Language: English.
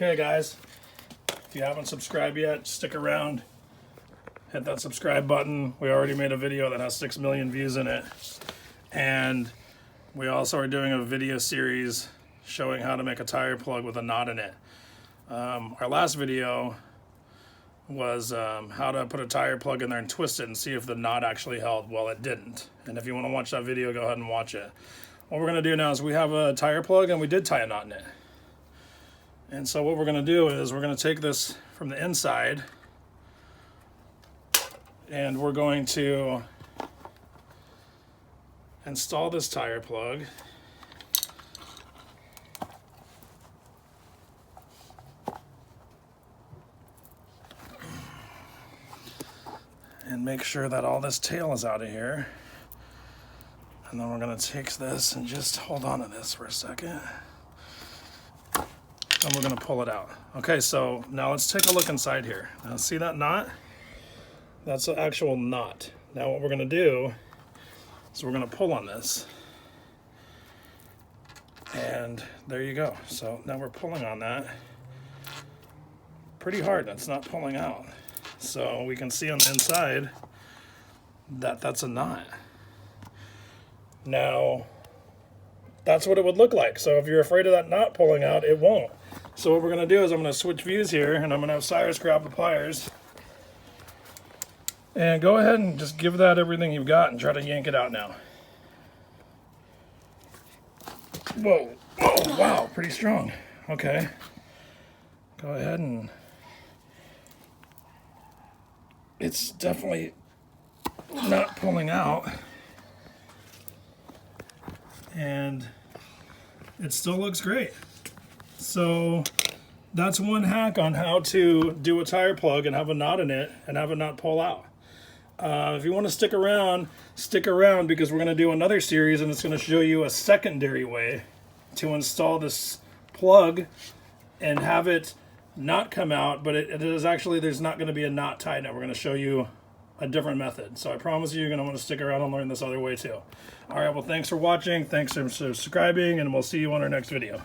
Okay guys, if you haven't subscribed yet, stick around, hit that subscribe button. We already made a video that has 6 million views in it, and we also are doing a video series showing how to make a tire plug with a knot in it. Our last video was how to put a tire plug in there and twist it and see if the knot actually held. Well, it didn't. And if you want to watch that video, go ahead and watch it. What we're going to do now is we have a tire plug and we did tie a knot in it. And so what we're going to do is we're going to take this from the inside and we're going to install this tire plug. And make sure that all this tail is out of here. And then we're going to take this and just hold on to this for a second. And we're going to pull it out. Okay, so now let's take a look inside here. Now see that knot? That's an actual knot. Now what we're going to do is we're going to pull on this. And there you go. So now we're pulling on that. Pretty hard, that's not pulling out. So we can see on the inside that that's a knot. Now, that's what it would look like. So if you're afraid of that knot pulling out, it won't. So what we're going to do is I'm going to switch views here, and I'm going to have Cyrus grab the pliers. And go ahead and just give that everything you've got and try to yank it out now. Whoa. Oh, wow, pretty strong. Okay. Go ahead and... It's definitely not pulling out. And it still looks great. So that's one hack on how to do a tire plug and have a knot in it and have it not pull out. If you want to stick around because we're going to do another series and it's going to show you a secondary way to install this plug and have it not come out, but it is actually, there's not going to be a knot tied now. We're going to show you a different method. So I promise you're going to want to stick around and learn this other way too. All right, well, thanks for watching. Thanks for subscribing, and we'll see you on our next video.